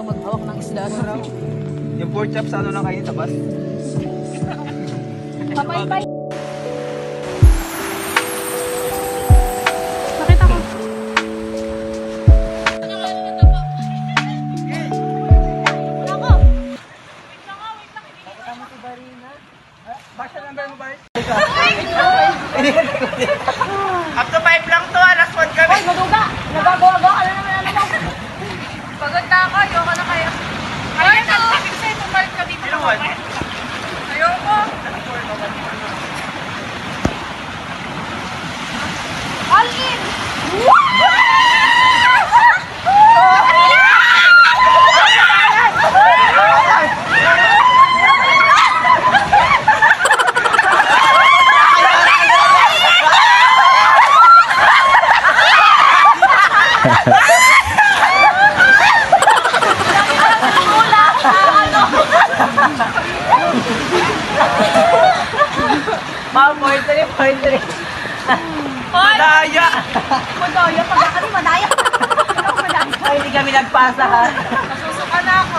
Maghawak ng isda. Yung pork chop sa ano lang kayo sa bus? Papay-pay. Nakita ko. Bakit number mo ba? Up to 5 lang to, last one kami. Ay, maduga! Nagagawa-gawa ka na naman ano mo. Pagod na ako, ayoko na kayo. Ayun na! Kasi tumalit ka dito. Ayoko. All in! Point 3. Madaya! Madaya! Pagkakali, madaya! Madaya! Baka hindi kami nagpasa ha. Nasusuka na ako.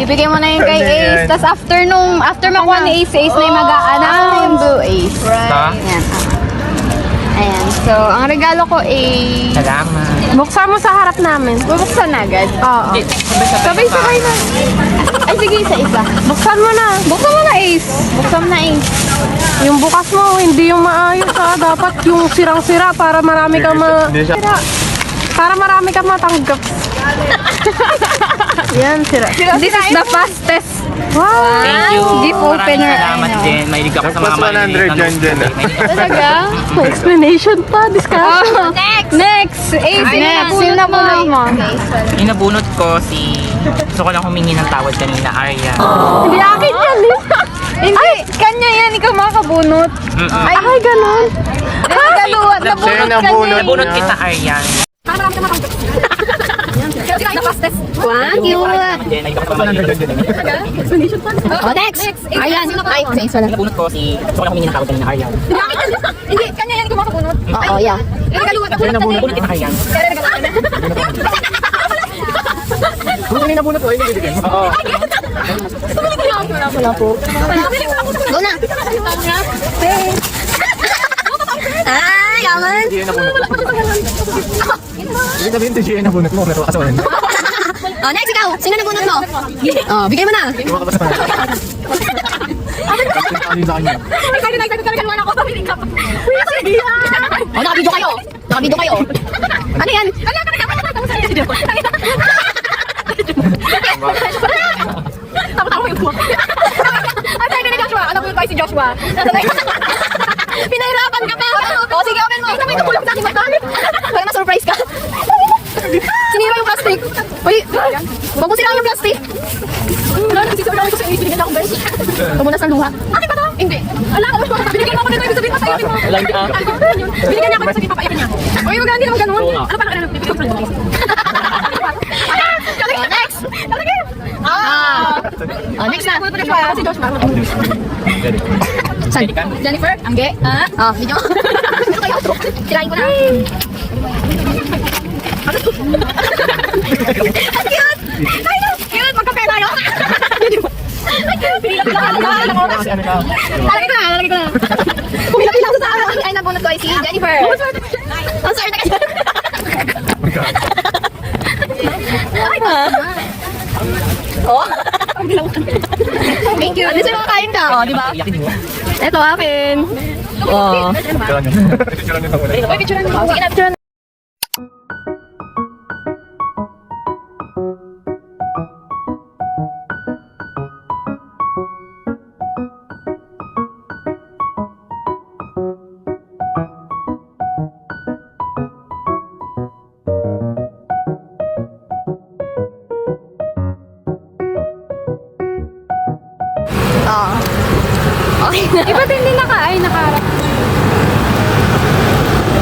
Ibigay mo na yun kay Ace. Tapos after makuha ni Ace, Ace na yung mag-a-announce yung Blue Ace. Right. Ayan. Ayan. So, ang regalo ko ay... Salamat. Buksan mo sa harap namin. Bubuksan na agad? Oo. Sabay-sabay na. Ay, sige, isa-isa. Buksan mo na. Buksan mo na, Ace. Buksan mo na, Ace. Yung bukas mo, hindi yung maayos ha. Dapat yung sirang-sira para marami kang para marami kang matanggap. Yan, sira. This is the fastest. Wow! Thank you. Gift opener. Maraming salamat din. Mahilig ako sa mga Plus 100 dyan. Talaga? May explanation pa, discussion. Oh, next! Ace, next. Sino na bunot mo? Inabunot ko si... Gusto ko lang humingi ng tawad kanina, Arya. Hindi akin yan eh. Hindi, kanya yan. Ikaw makakabunot. Ay, ganun. Nabunot ka niya. Nabunot kita, Arya. One, Oh, next! Ayan. Ay, Ace wala. Nabunot ko si... Gusto ko lang humingi ng tawad kanina, Arya. Hindi, kanya yan. Ikaw makakabunot. Oo, yeah. Nabunot kita, Arya. Go na. Ay, yaman. Oh, next ikaw. Sino na bunot mo? Oh, bigay mo na. Oh, nakabidyo kayo. Nakabidyo kayo. Ano yan? Tama-tama yung buwak. Ano tayo na Joshua? Ano po yung si Joshua? Pinahirapan ka pa. O, sige, open mo. May nakulang sa akin. Para ma-surprise ka. Sinira yung plastic. Uy, huwag mo siraan yung plastic. Wala, nagsisiraan ko sa iyo. Binigyan akong best. Tumunas ng luha. Akin ba to? Hindi. Ala, binigyan mo ako nito. Ibig sabihin, pasayakin mo. Binigyan niya ako. Ibig sabihin, papayakin niya. Uy, wag hindi naman ganun. Ano pa na? Bibigyan ko lang. Next! Next na. Si Joshua. Saan? Jennifer? Angge? Video. Sirain ko na. Cute! Cute! Magkape tayo! Lalagay ko na. Pumilapin lang sa akin. Ay, nabunod ko ay si Jennifer. Ang sorry na kasi. Oh? Thank you. Ano siya makakain ka? Oh, di ba? Ito akin. Oh. Uy, picturean mo. Sige na, picturean.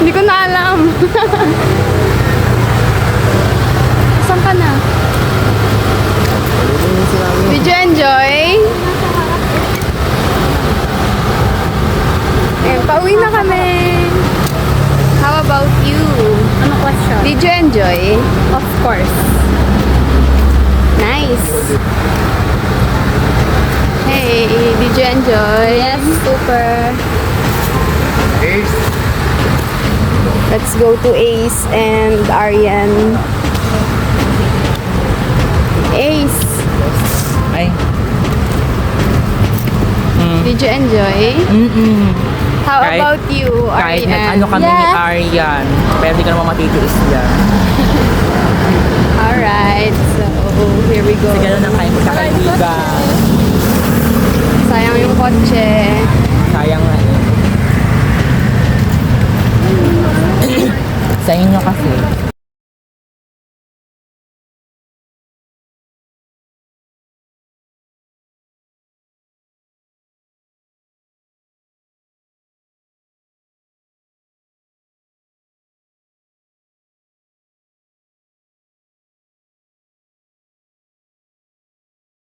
Hindi ko na alam. Saan ka na? Did you enjoy? Eh, pauwi na kami. How about you? Ano question? Did you enjoy? Of course. Nice. Hey, did you enjoy? Yes, super. Let's go to Ace and Aryan. Ace, Ay. did you enjoy? How Kahit- about you, Kahit Aryan? nag-ano kami ni Aryan, pero di ka naman matitiis yan. Alright, so here we go. Kasi gano'n ang kain ko sa kaibigan. Sayang yung kotse. Sayang nga eh. Sa inyo kasi.